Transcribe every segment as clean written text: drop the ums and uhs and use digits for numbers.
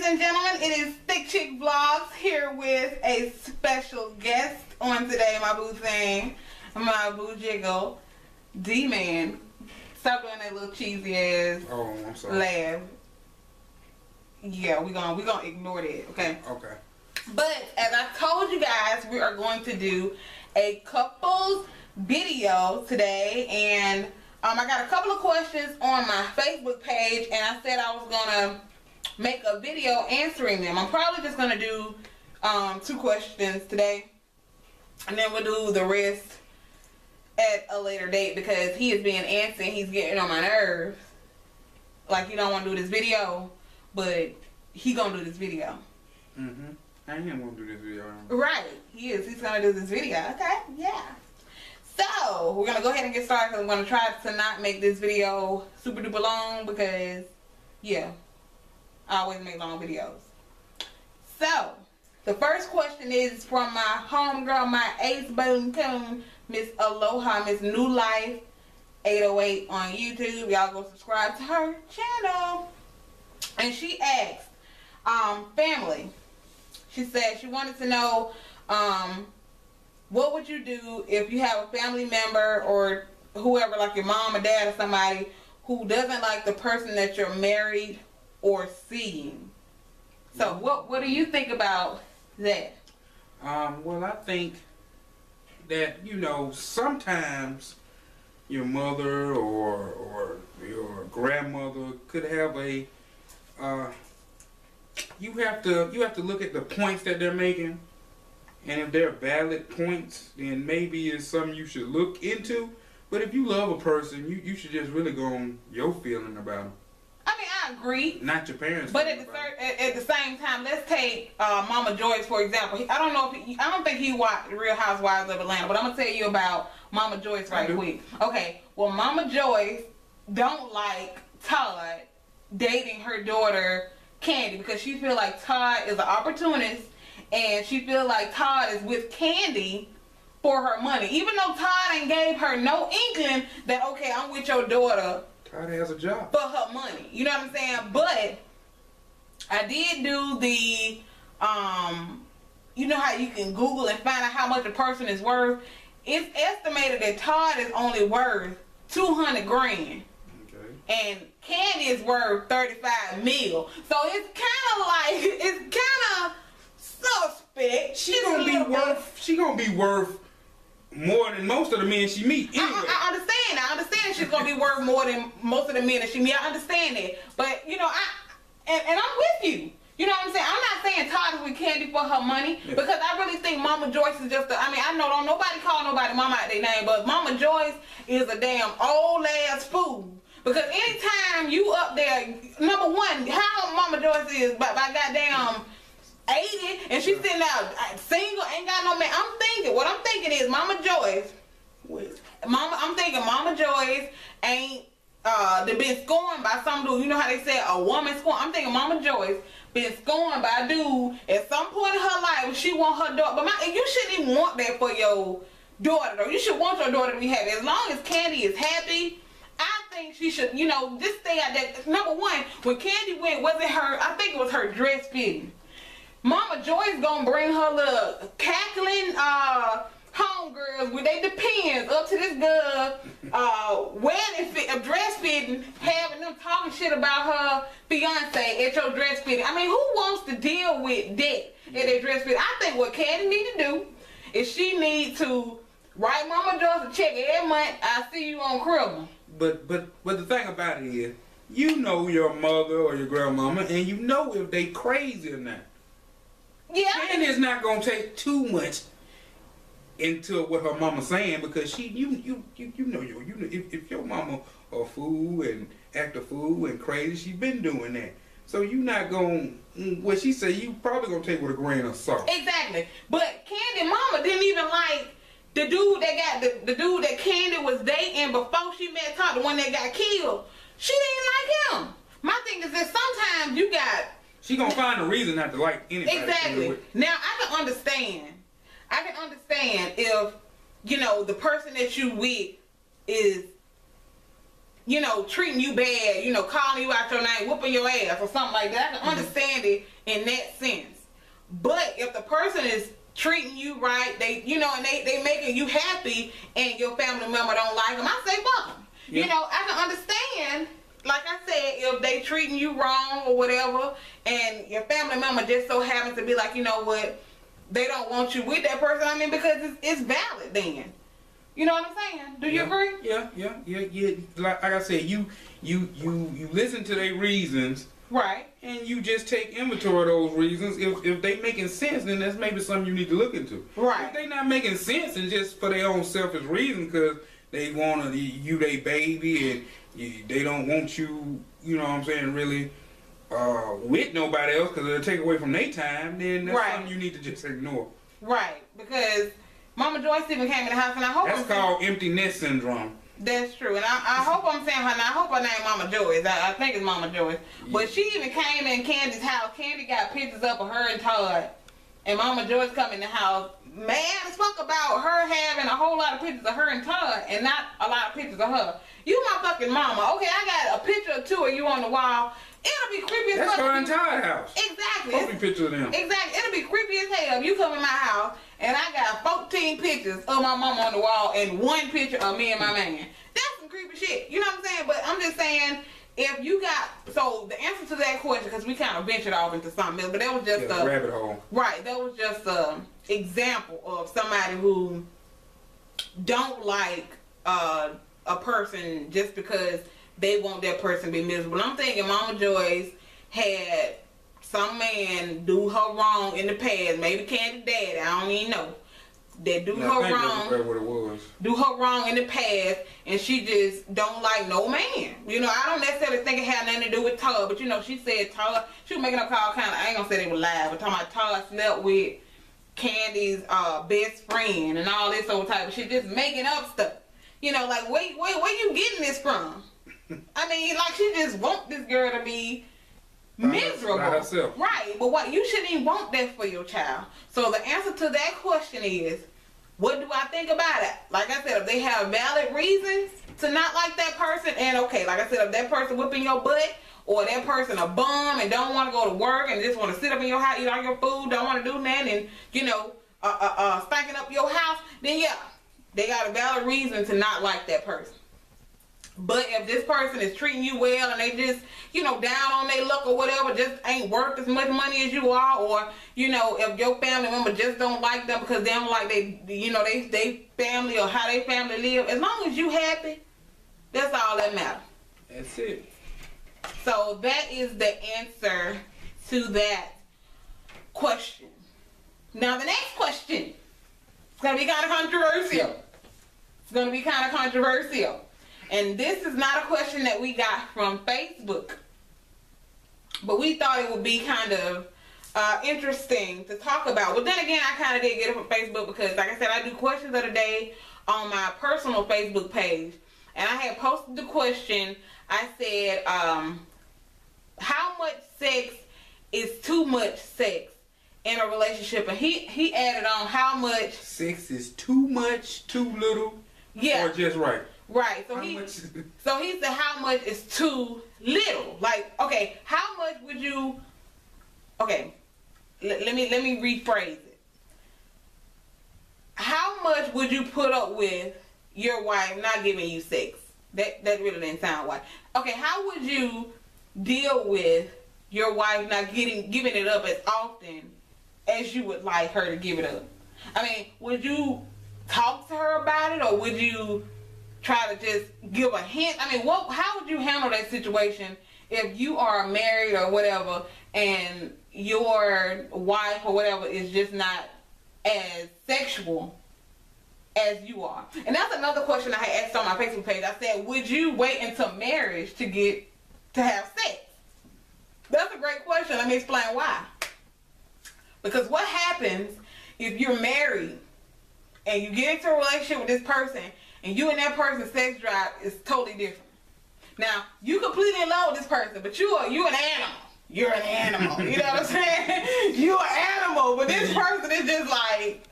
and gentlemen, it is ThickChickVlogs here with a special guest on today, my boo thing, my boo jiggle, D-Man. Stop doing that little cheesy ass I'm sorry. laugh. Yeah, we gonna ignore that, okay? Okay. But as I told you guys, we are going to do a couples video today, and I got a couple of questions on my Facebook page, and I said I was gonna make a video answering them. I'm probably just gonna do 2 questions today, and then we'll do the rest at a later date because he is being antsy. He's getting on my nerves. Like, you don't want to do this video, but he gonna do this video. I ain't gonna do this video. Right, he is. He's gonna do this video. Okay, yeah. So we're gonna go ahead and get started because I'm gonna try to not make this video super duper long because, yeah, I always make long videos. So the first question is from my homegirl, my ace boom coon, Miss Aloha, Miss New Life 808 on YouTube. Y'all go subscribe to her channel. And she asked, family. She said she wanted to know, what would you do if you have a family member or whoever, like your mom or dad or somebody, who doesn't like the person that you're married or seeing? So what do you think about that? Well, I think that, you know, sometimes your mother or your grandmother could have a you have to look at the points that they're making, and if they're valid points, then maybe it's something you should look into. But if you love a person, you should just really go on your feeling about them. I mean, I agree. Not your parents. But at the same time, let's take Mama Joyce for example. I don't think he watched Real Housewives of Atlanta, but I'm gonna tell you about Mama Joyce right quick. Okay, well, Mama Joyce don't like Todd dating her daughter Candy because she feel like Todd is an opportunist, and she feel like Todd is with Candy for her money, even though Todd ain't gave her no inkling that, okay, I'm with your daughter. Todd has a job for her money. You know what I'm saying? But I did do the, you know how you can Google and find out how much a person is worth? It's estimated that Todd is only worth 200 grand. And Candy is worth 35 mil. So it's kind of like, it's kind of suspect. She gonna be worth more than most of the men she meet anyway. I understand. I understand she's gonna be worth more than most of the men that she meet. I understand that. But, you know, and I'm with you. You know what I'm saying? I'm not saying Todd is with Candy for her money, because I really think Mama Joyce is just I know don't nobody call nobody mama out their name, but Mama Joyce is a damn old ass fool. Because anytime you up there, number one, how Mama Joyce is by goddamn 80, and she's sitting out single, ain't got no man. What I'm thinking is Mama Joyce, I'm thinking Mama Joyce ain't they been scorned by some dude. You know how they say a woman scorned? I'm thinking Mama Joyce been scorned by a dude at some point in her life. She want her daughter, but you shouldn't even want that for your daughter though. You should want your daughter to be happy. As long as Candy is happy, I think she should, you know, just stay out there. Number one, when Candy went, was it her, I think it was her dress fitting. Mama Joyce gonna bring her little cackling homegirls with they depends up to this girl wedding fit, dress fitting, having them talking shit about her fiance at your dress fitting. I mean, who wants to deal with that at their dress fitting? I think what Candy need to do is she need to write Mama Joyce a check every month. I see you on Cribble. But the thing about it is, you know your mother or your grandmama, and you know if they crazy or not. Yeah. Candy's not gonna take too much into what her mama's saying, because you know if your mama a fool and act a fool and crazy, she been doing that. So you not gonna what she say, you probably gonna take with a grain of salt. Exactly. But Candy mama didn't even like the dude that got the dude that Candy was dating before she met Todd, the one that got killed. She didn't like him. My thing is that sometimes you got, she gonna find a reason not to like anybody. Exactly. Now I can understand if, you know, the person that you with is, you know, treating you bad, you know, calling you out your name, whooping your ass or something like that. I can understand it in that sense. But if the person is treating you right, they, you know, and they making you happy, and your family member don't like them, I say fuck them. Yeah. You know, I can understand, like I said, if they treating you wrong or whatever, and your family member just so happens to be like, you know what, they don't want you with that person. I mean, because it's valid then. You know what I'm saying? Do you agree? Yeah. Like I said, you listen to their reasons, right? And you just take inventory of those reasons. If they making sense, then that's maybe something you need to look into. Right. If they not making sense and just for their own selfish reason, because they want you they baby and they don't want you, you know what I'm saying, really with nobody else because it'll take away from their time, then that's something you need to just ignore. Right, because Mama Joyce even came in the house, and I hope that's called empty nest syndrome. That's true, and I hope I'm saying her. I hope her name Mama Joyce. I think it's Mama Joyce. Yeah. But she even came in Candy's house. Candy got pictures up of her and Todd, and Mama Joyce come in the house. Mad as fuck about her having a whole lot of pictures of her and Todd, and not a lot of pictures of her. You my fucking mama. Okay, I got a picture or two of you on the wall. It'll be creepy as fuck. That's her entire house. Exactly. Post me pictures of them. Exactly. It'll be creepy as hell if you come in my house and I got 14 pictures of my mama on the wall and one picture of me and my man. That's some creepy shit. You know what I'm saying? But I'm just saying, if you got, so the answer to that question, because we kind of ventured off into something else, but that was just a rabbit hole. Right. That was just a example of somebody who don't like a person just because they want that person to be miserable. I'm thinking Mama Joyce had some man do her wrong in the past. Maybe Candy Daddy, I don't even know. That do her wrong. That's what it was. Do her wrong in the past, and she just don't like no man. You know, I don't necessarily think it had nothing to do with Todd, but you know, she said Todd. She was making up all kind of. I ain't gonna say they were live, but talking about Todd slept with Candy's best friend and all this old type of shit, just making up stuff. You know, like where you getting this from? I mean, like she just want this girl to be miserable. By herself. Right, but what you shouldn't even want that for your child. So the answer to that question is, what do I think about it? Like I said, if they have valid reasons to not like that person, and okay, like I said, if that person whipping your butt, or that person a bum and don't want to go to work and just want to sit up in your house, eat all your food, don't want to do nothing, and you know, spanking up your house, then yeah, they got a valid reason to not like that person. But if this person is treating you well and they just, you know, down on their luck or whatever, just ain't worth as much money as you are, or, you know, if your family member just don't like them because they don't like they family or how they family live, as long as you happy, that's all that matters. That's it. So that is the answer to that question. Now the next question is going to be kind of controversial. It's going to be kind of controversial. And this is not a question that we got from Facebook, but we thought it would be kind of interesting to talk about. Well, then again, I kind of did get it from Facebook because, like I said, I do questions of the day on my personal Facebook page. And I had posted the question. I said, how much sex is too much sex in a relationship? And he added on how much sex is too much, too little, or just right. Right. So he said how much is too little. Like, okay, how much would you? Okay, let me rephrase it. How much would you put up with your wife not giving you sex? That really didn't sound right. Okay, how would you deal with your wife not giving it up as often as you would like her to give it up? I mean, would you talk to her about it, or would you try to just give a hint? I mean, how would you handle that situation if you are married or whatever and your wife or whatever is just not as sexual as you are? And that's another question I had asked on my Facebook page. I said, would you wait until marriage to have sex? That's a great question. Let me explain why. Because what happens if you're married and you get into a relationship with this person and you and that person's sex drive is totally different? Now, you completely in love with this person, but you an animal. You're an animal. You know what I'm saying? You're an animal, but this person is just like,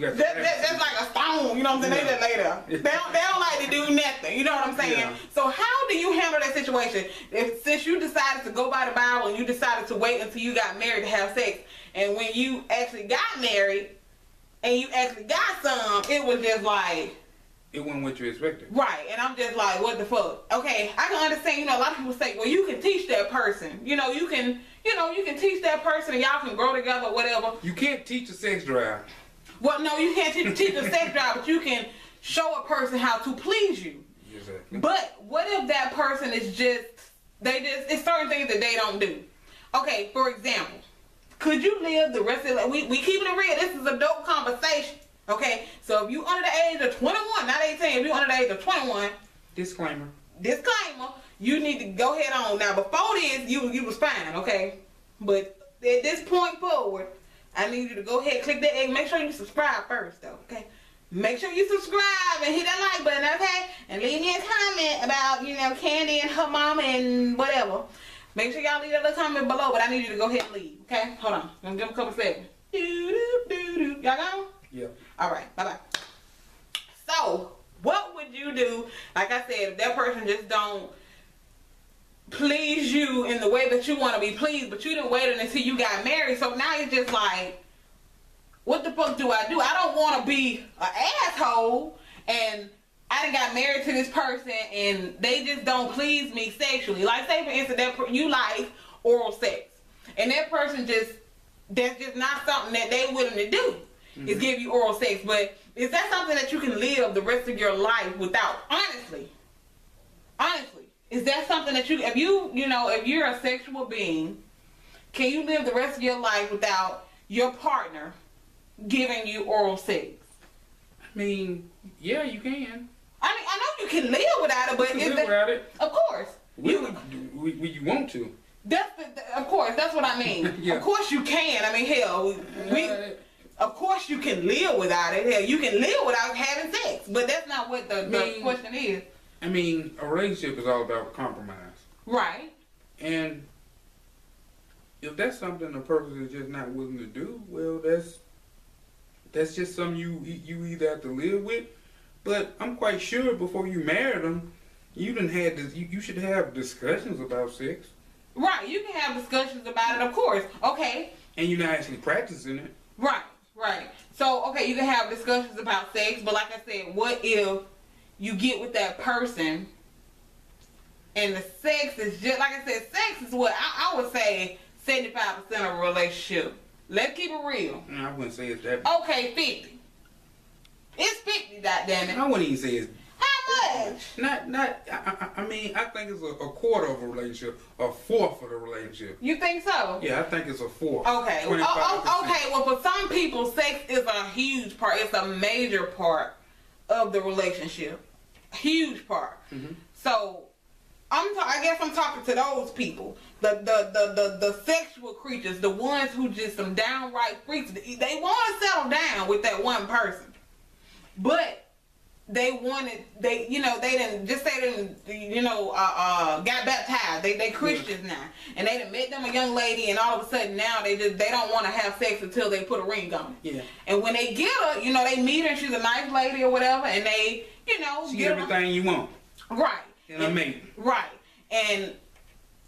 That's like a stone, you know what I'm saying? They just lay there. They don't like to do nothing, you know what I'm saying? Yeah. So how do you handle that situation? Since you decided to go by the Bible and you decided to wait until you got married to have sex, and when you actually got married and you actually got some, it was just like... It wasn't what you expected. Right, and I'm just like, what the fuck? Okay, I can understand, you know, a lot of people say, well, you can teach that person. You can teach that person and y'all can grow together or whatever. You can't teach a sex drive. Well, no, you can't teach a sex drive, but you can show a person how to please you. Exactly. But what if that person is it's certain things that they don't do. Okay, for example, could you live the rest of your life? We keeping it real. This is a dope conversation. Okay, so if you under the age of 21, not 18, if you under the age of 21, disclaimer, you need to go ahead on. Now, before this, you was fine, okay? But at this point forward, I need you to go ahead, click that egg. Make sure you subscribe first, though, okay? Make sure you subscribe and hit that like button, okay? And leave me a comment about, Candy and her mama and whatever. Make sure y'all leave that little comment below, but I need you to go ahead and leave, okay? Hold on. I'm gonna give them a couple seconds. Y'all gone? Yeah. All right. Bye-bye. So, what would you do, like I said, if that person just don't please you in the way that you want to be pleased, but you didn't wait until you got married, so now it's just like, what the fuck do I do? I don't want to be an asshole, and I done got married to this person, and they just don't please me sexually. Like, say, for instance, you like oral sex, and that person that's just not something that they willing to do. Mm-hmm. Is give you oral sex, but is that something that you can live the rest of your life without? Honestly, is that something that if you're a sexual being, can you live the rest of your life without your partner giving you oral sex? I mean, yeah, you can. I know you can live without it, but you can live without it. Of course, you want to. Of course, that's what I mean. Yeah. Of course you can. I mean, hell, of course you can live without it. Hell, you can live without having sex. But that's not what the question is. I mean, a relationship is all about compromise. Right. And if that's something a person is just not willing to do, well, that's just something you either have to live with. But I'm quite sure before you married them, you should have discussions about sex. Right. You can have discussions about it, of course. Okay. And you're not actually practicing it. Right. Right. So, okay, you can have discussions about sex, but like I said, what if you get with that person and the sex is just, like I said, sex is what I would say 75% of a relationship. Let's keep it real. I wouldn't say it's that. Okay, 50. It's 50, goddammit. I wouldn't even say it's. How much? I mean, I think it's a quarter of a relationship, a fourth of the relationship. You think so? Yeah, I think it's a fourth. Okay. Okay, well, for some people, sex is a huge part. It's a major part of the relationship. Huge part. Mm-hmm. So, I guess I'm talking to those people. The sexual creatures, the ones who just some downright freaks. They want to settle down with that one person. But they didn't got baptized. They Christians now, and they done met them a young lady, and all of a sudden now they don't want to have sex until they put a ring on it. Yeah. And when they get her, they meet her, and she's a nice lady or whatever, and they, she get everything you want. Right. And a mate. Right. And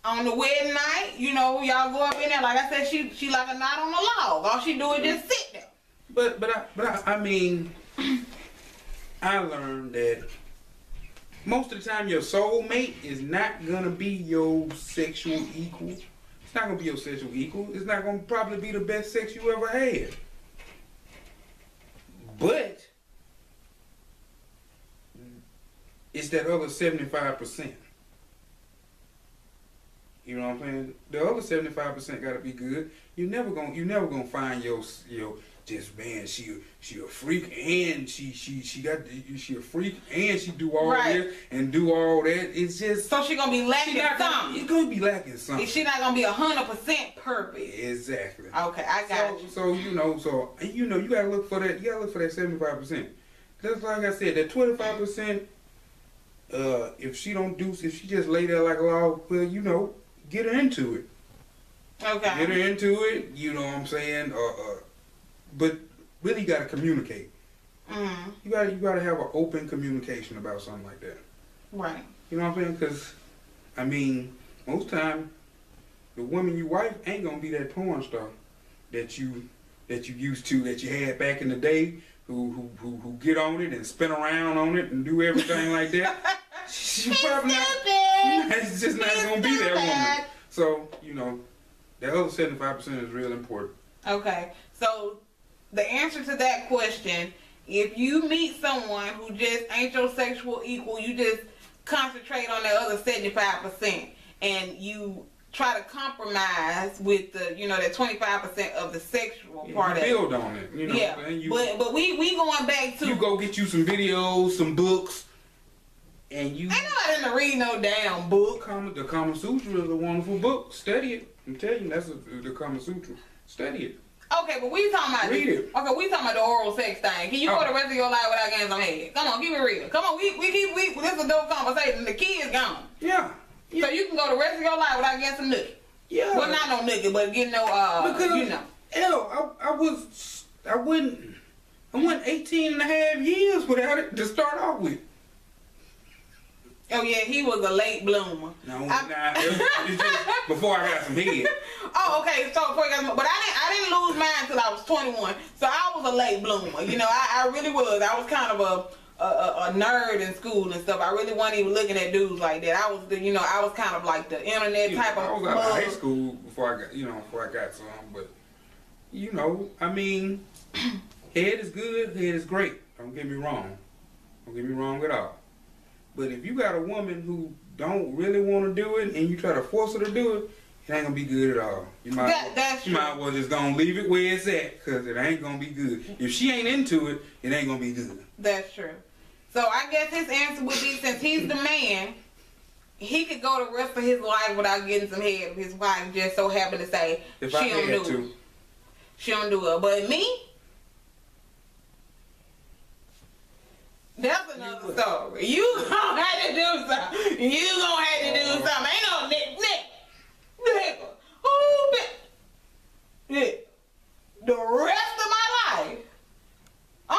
on the wedding night, y'all go up in there. Like I said, she like a knot on a log. All she do is just sit there. But I mean. I learned that most of the time your soulmate is not going to be your sexual equal. It's not going to be your sexual equal. It's not going to probably be the best sex you ever had. But it's that other 75%. You know what I'm saying? The other 75% got to be good. You're never gonna find your just, man, she a freak, and she a freak, and she do all this and do all that. It's just, so she gonna be lacking something. It's gonna be lacking something. She not gonna be 100% perfect. Exactly. Okay, I got you. So you gotta look for that. You gotta look for that 75%. Just like I said, that 25%. If she just lay there like a log, well, get her into it. Okay. Get her into it. You know what I'm saying? But really got to communicate. Mm. You gotta have an open communication about something like that. Right. You know what I'm saying? Because, I mean, most time, the woman you wife ain't gonna be that porn star that you used to, that you had back in the day, who get on it and spin around on it and do everything like that. She probably not. It's just not gonna be that woman. So, you know, the other 75% is real important. Okay. So the answer to that question, if you meet someone who just ain't your sexual equal, you just concentrate on the other 75% and you try to compromise with the, you know, that 25% of the sexual part of it. Build on it, you know. Yeah. But we going back to, you go get you some videos, some books, and you ain't nobody to read no damn book. The Kama Sutra is a wonderful book. Study it. I'm telling you, that's the Kama Sutra. Study it. Okay, but we talking about read it. Okay, we talking about the oral sex thing. Can you go the rest of your life without getting some head? Come on, keep it real. Come on, this is a dope conversation. The kid's gone. Yeah. So you can go the rest of your life without getting some nookie. Yeah. Well, not no nookie, but getting no because, you know. Hell, I went 18 and a half years without it to start off with. Oh yeah, he was a late bloomer. No, it's just before I got some head. Oh, okay. So before you got some, but I didn't lose mine until I was 21. So I was a late bloomer. You know, I really was. I was kind of a nerd in school and stuff. I really wasn't even looking at dudes like that. I was, you know, I was kind of like the internet type of. I was out of high school before I got some. But you know, I mean, head is good. Head is great. Don't get me wrong. Don't get me wrong at all. But if you got a woman who don't really want to do it and you try to force her to do it, it ain't gonna be good at all. You might as well just gonna leave it where it's at, because it ain't gonna be good. If she ain't into it, it ain't gonna be good. That's true. So I guess his answer would be, since he's the man, he could go the rest of his life without getting some head if his wife just so happened to say she don't do it. She don't do it. But me, that's another story. You gonna have to do something. You gonna have to do something. Ain't no nigga. Oh, bitch. The rest of my life, I'm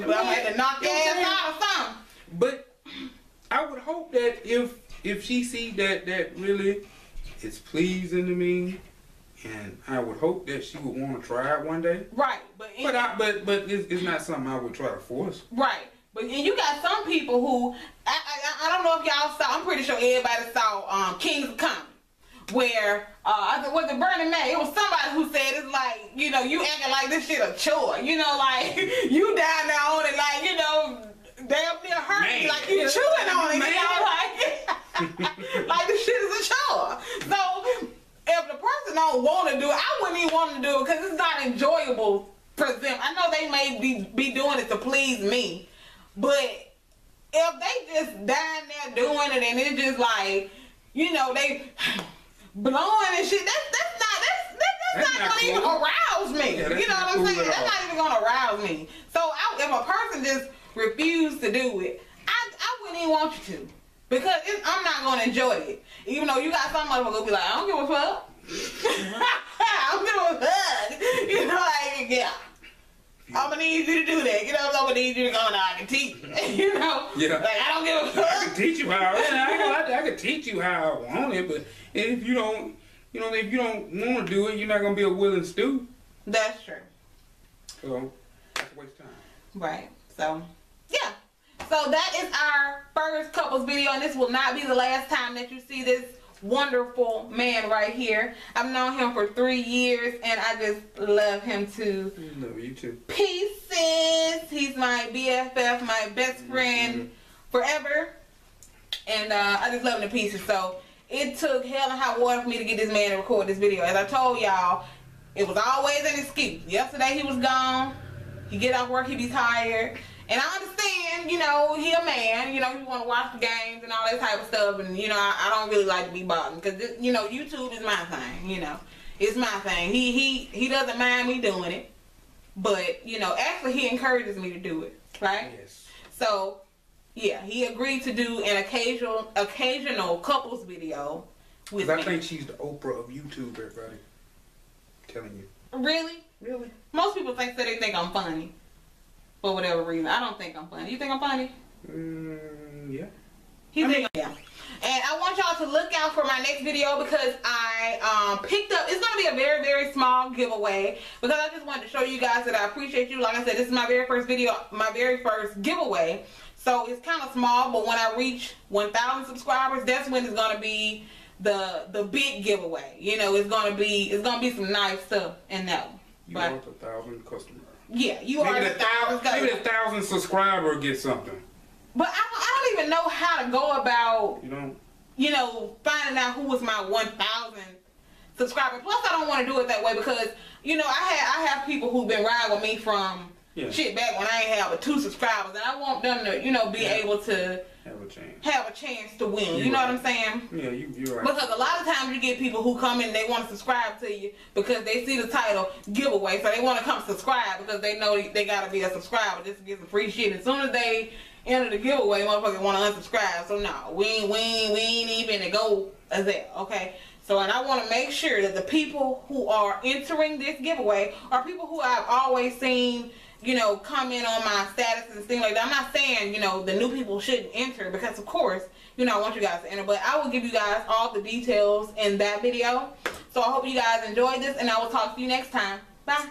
gonna have to knock your ass out or something. But I would hope that if she see that really it's pleasing to me, and I would hope that she would want to try it one day. Right, but it's not something I would try to force. Right, but and you got some people who I don't know if y'all saw. I'm pretty sure everybody saw Kings of Comedy, where was it Bernie Mac? It was somebody who said it's like, you know, you acting like this shit a chore. You know, like you down there on it, like, you know, damn near hurting, like you chewing on it. You know, like like this shit is a chore. So if the person don't want to do it, I wouldn't even want to do it because it's not enjoyable for them. I know they may be doing it to please me, but if they just down there doing it and it's just like, you know, they blowing and shit, that's not gonna even arouse me. Yeah, you know what I'm saying? That's not even gonna arouse me. So if a person just refused to do it, I wouldn't even want you to. Because I'm not going to enjoy it. Even though you got some motherfucker be like, I don't give a fuck. I don't give a fuck. You know, like, yeah. I'm going to need you to do that. You know, I'm going to need you to go and I can teach you. You know? Yeah. Like, I don't give a fuck. I can teach you how. I can teach you how I want it, but if you don't, you know, if you don't want to do it, you're not going to be a willing student. That's true. So, that's a waste of time. Right. So, yeah. So that is our first couples video, and this will not be the last time that you see this wonderful man right here. I've known him for 3 years, and I just love him to love you too. Pieces. He's my BFF, my best friend forever, and I just love him to pieces. So it took hell and high water for me to get this man to record this video. As I told y'all, it was always an excuse. Yesterday he was gone. He get off work, he be tired. And I understand, you know, he a man, you know, he want to watch the games and all that type of stuff. And, you know, I don't really like to be bothered because, you know, YouTube is my thing, you know. It's my thing. He doesn't mind me doing it. But, you know, actually he encourages me to do it, right? Yes. So, yeah, he agreed to do an occasional couples video with me. I think she's the Oprah of YouTube, everybody. I'm telling you. Really? Really? Most people say they think I'm funny. For whatever reason. I don't think I'm funny. You think I'm funny? Yeah. Yeah. And I want y'all to look out for my next video because I picked up, it's going to be a very, very small giveaway because I just wanted to show you guys that I appreciate you. Like I said, this is my very first video, my very first giveaway. So it's kind of small, but when I reach 1,000 subscribers, that's when it's going to be the big giveaway. You know, it's going to be some nice stuff in that one. You want 1,000 customers. Yeah, you are 1,000. Maybe 1,000 subscriber get something. But I don't even know how to go about, you know, finding out who was my 1,000 subscriber. Plus, I don't want to do it that way because, I have people who've been riding with me from shit back when I ain't have but 2 subscribers, and I want them to, be able to have a chance to win. You know what I'm saying? Yeah, you're right. Because a lot of times you get people who come in and they want to subscribe to you because they see the title giveaway, so they want to come subscribe because they know they gotta be a subscriber just to get some free shit. As soon as they enter the giveaway, motherfuckers want to unsubscribe. So no, we ain't even to go as that. Okay. So, and I want to make sure that the people who are entering this giveaway are people who I've always seen, comment on my statuses and things like that. I'm not saying, the new people shouldn't enter because, of course, I want you guys to enter. But I will give you guys all the details in that video. So I hope you guys enjoyed this, and I will talk to you next time. Bye.